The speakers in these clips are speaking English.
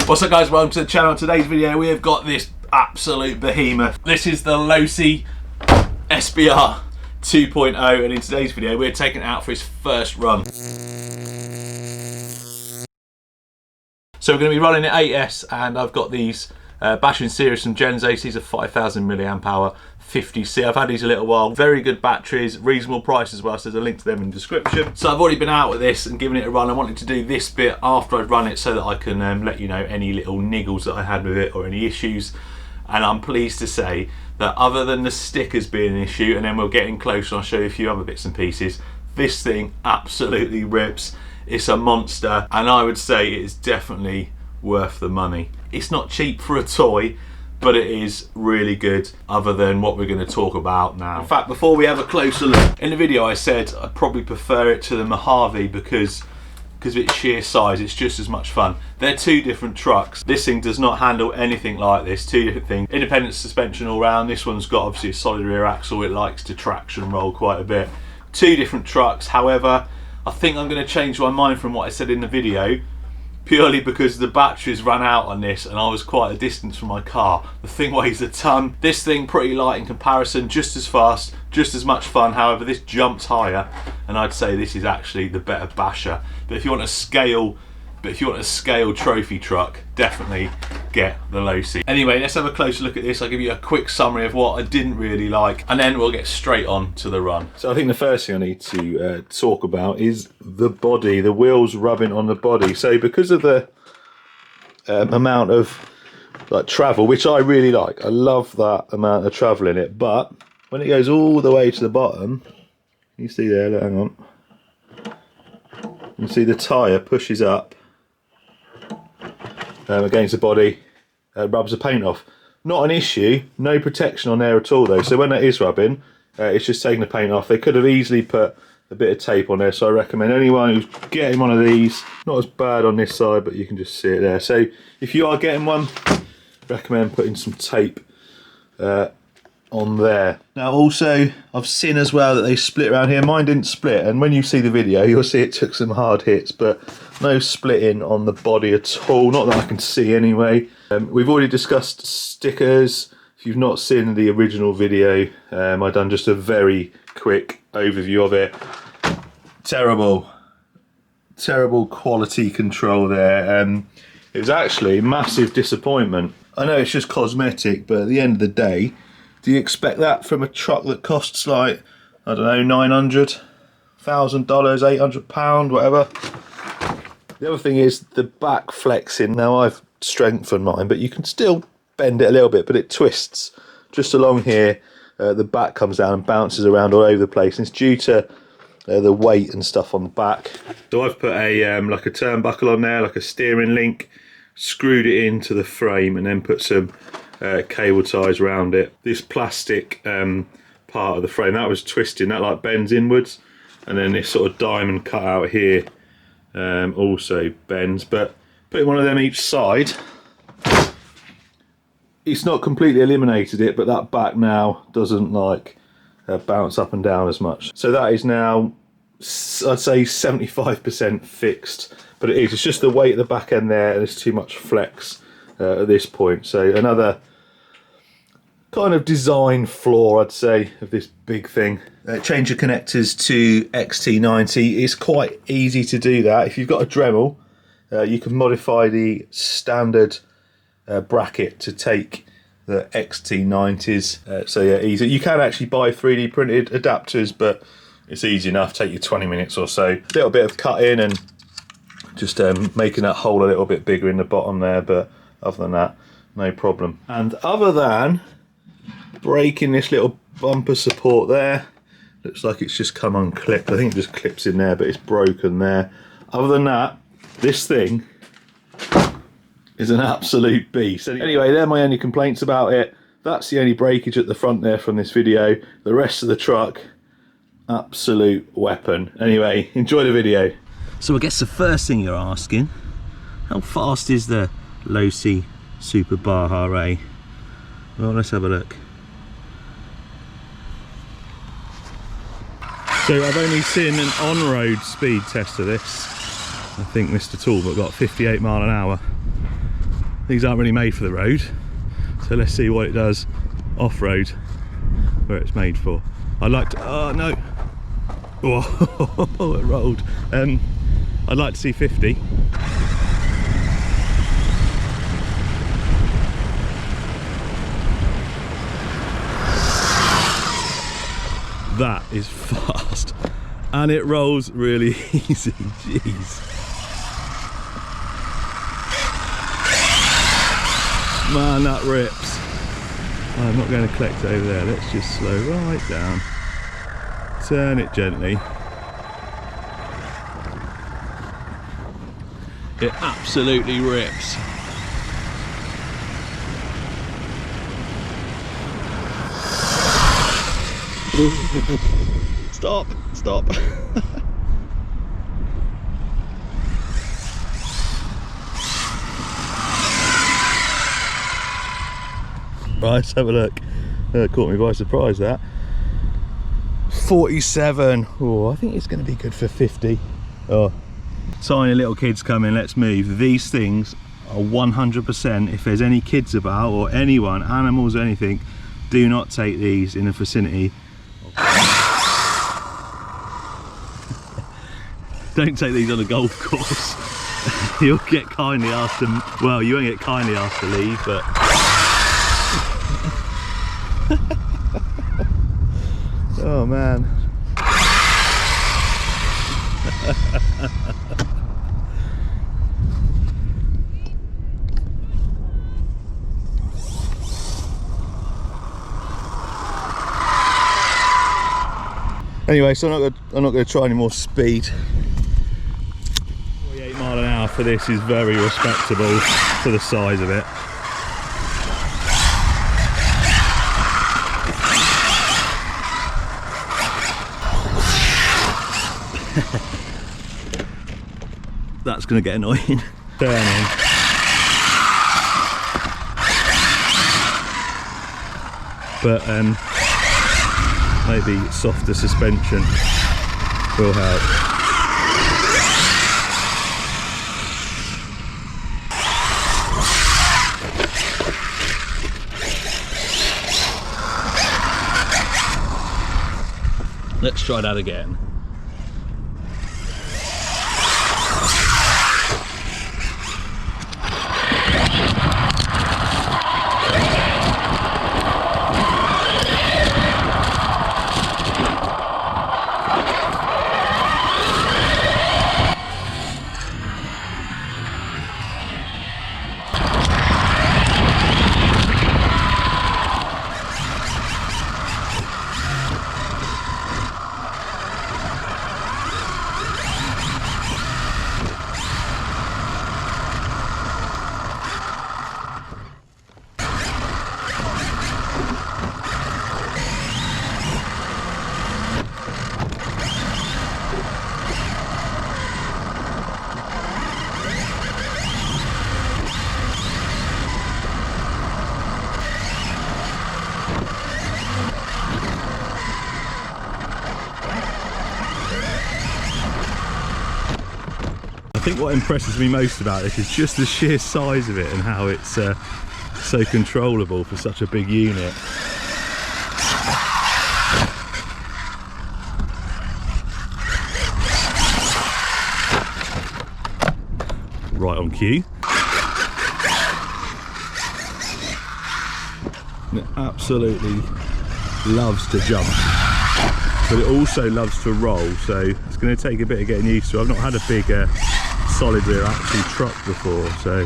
What's up guys, welcome to the channel. Today's video we have got this absolute behemoth. This is the Losi SBR 2.0 and in today's video we're taking it out for its first run. So we're going to be running at 8S and I've got these battery series from Gensace. These are 5,000 milliamp hour 50C. I've had these a little while. Very good batteries, reasonable price as well, so there's a link to them in the description. So I've already been out with this and given it a run. I wanted to do this bit after I'd run it so that I can let you know any little niggles that I had with it or any issues. And I'm pleased to say that other than the stickers being an issue, and then we'll get in close and I'll show you a few other bits and pieces, this thing absolutely rips. It's a monster and I would say it is definitely worth the money. It's not cheap for a toy, but it is really good other than what we're going to talk about now. In fact, before we have a closer look, in the video I said I'd probably prefer it to the Mojave because of its sheer size. It's just as much fun. They're two different trucks. This thing does not handle anything like this. Two different things. Independent suspension all round. This one's got obviously a solid rear axle. It likes to traction roll quite a bit. Two different trucks. However, I think I'm going to change my mind from what I said in the video, purely because the batteries ran out on this and I was quite a distance from my car. The thing weighs a ton. This thing pretty light in comparison, just as fast, just as much fun. However, this jumps higher and I'd say this is actually the better basher. But if you want a scale trophy truck, definitely get the Losi. Anyway, let's have a closer look at this. I'll give you a quick summary of what I didn't really like and then we'll get straight on to the run. So I think the first thing I need to talk about is the body, the wheels rubbing on the body. So because of the amount of travel, which I really like, I love that amount of travel in it, but when it goes all the way to the bottom, you see there, look, hang on, you see the tyre pushes up against the body, rubs the paint off. Not an issue, no protection on there at all though, so when that is rubbing, it's just taking the paint off. They could have easily put a bit of tape on there, so I recommend anyone who's getting one of these, not as bad on this side, but you can just see it there. So if you are getting one, recommend putting some tape on there. Now also, I've seen as well that they split around here. Mine didn't split, and when you see the video you'll see it took some hard hits, but no splitting on the body at all, not that I can see anyway. We've already discussed stickers. If you've not seen the original video, I've done just a very quick overview of it. Terrible quality control there. It was actually a massive disappointment. I know it's just cosmetic, but at the end of the day, do you expect that from a truck that costs like, I don't know, $900, $1,000, £800, whatever? The other thing is the back flexing. Now I've strengthened mine, but you can still bend it a little bit, but it twists just along here. The back comes down and bounces around all over the place, and it's due to the weight and stuff on the back. So I've put a like a turnbuckle on there, like a steering link, screwed it into the frame, and then put some cable ties around it. This plastic part of the frame, that was twisting, that like bends inwards, and then this sort of diamond cut out here also bends, but putting one of them each side, it's not completely eliminated it, but that back now doesn't like bounce up and down as much. So that is now, I'd say 75% fixed, but it's just the weight at the back end there, and there's too much flex at this point. So another kind of design flaw, I'd say, of this big thing. Change your connectors to XT90. It's quite easy to do that. If you've got a Dremel, you can modify the standard bracket to take the XT90s. So yeah, easy. You can actually buy 3D printed adapters, but it's easy enough. Take you 20 minutes or so. A little bit of cutting and just making that hole a little bit bigger in the bottom there, but other than that, no problem. And other than breaking this little bumper support there, looks like it's just come unclipped. I think it just clips in there, but it's broken there. Other than that, this thing is an absolute beast. Anyway, they're my only complaints about it. That's the only breakage at the front there from this video. The rest of the truck, absolute weapon. Anyway, enjoy the video. So I guess the first thing you're asking, how fast is the Losi Super Baja Ray? Well, let's have a look. So I've only seen an on-road speed test of this. I think Mr. Talbot got 58 mile an hour. These aren't really made for the road, so let's see what it does off-road, where it's made for. I'd like to, oh no, whoa, it rolled. I'd like to see 50. That is fast, and it rolls really easy. Jeez. Man, that rips. I'm not going to collect over there. Let's just slow right down. Turn it gently. It absolutely rips. Stop, stop. Right, let's have a look. Caught me by surprise, that. 47. Oh, I think it's going to be good for 50. Oh, tiny little kids coming, let's move. These things are 100%, if there's any kids about, or anyone, animals or anything, do not take these in the vicinity. Don't take these on a golf course. You'll get kindly asked to, well, you won't get kindly asked to leave, but oh man. Anyway, so I'm not going to try any more speed. 48 mile an hour for this is very respectable for the size of it. That's going to get annoying. Turning. But maybe softer suspension will help. Let's try that again. I think what impresses me most about this is just the sheer size of it and how it's so controllable for such a big unit. Right on cue. It absolutely loves to jump, but it also loves to roll, so it's going to take a bit of getting used to. I've not had a big solid rear axle truck before, so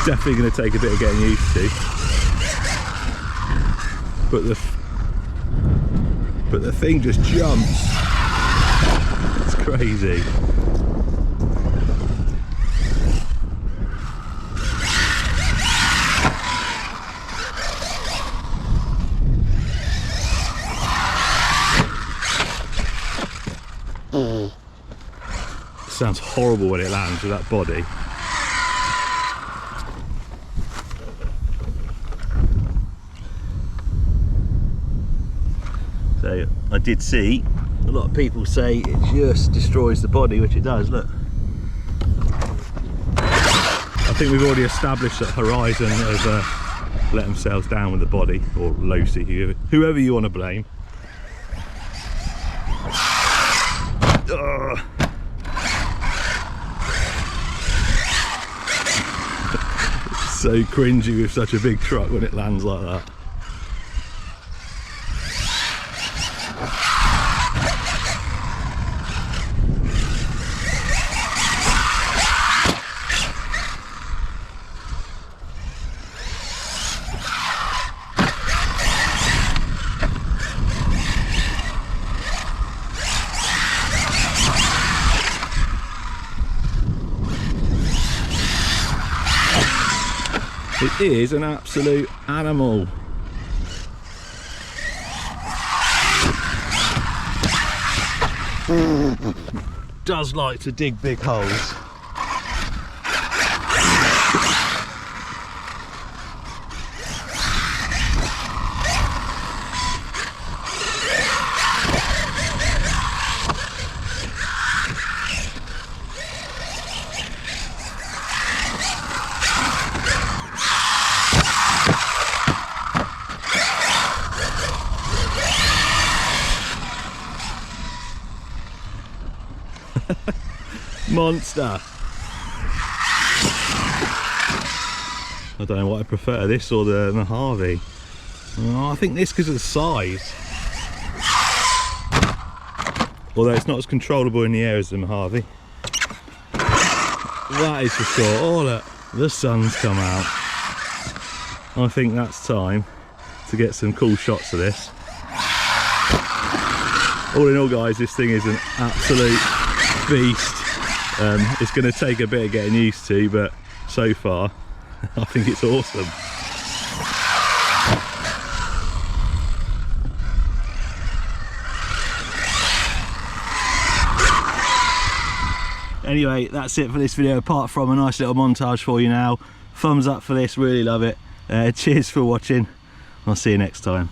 definitely going to take a bit of getting used to. But the thing just jumps. It's crazy. Sounds horrible when it lands with that body. So I did see a lot of people say it just destroys the body, which it does. Look, think we've already established that Horizon have let themselves down with the body, or Losi, whoever you want to blame. So cringy with such a big truck when it lands like that. It is an absolute animal. Does like to dig big holes. Monster. I don't know what I prefer, this or the Mojave. Oh, I think this because of the size. Although it's not as controllable in the air as the Mojave. That is for sure. Oh look, the sun's come out. I think that's time to get some cool shots of this. All in all guys, this thing is an absolute beast. It's going to take a bit of getting used to, but so far I think it's awesome. Anyway, that's it for this video, apart from a nice little montage for you now. Thumbs up for this, really love it. Cheers for watching. I'll see you next time.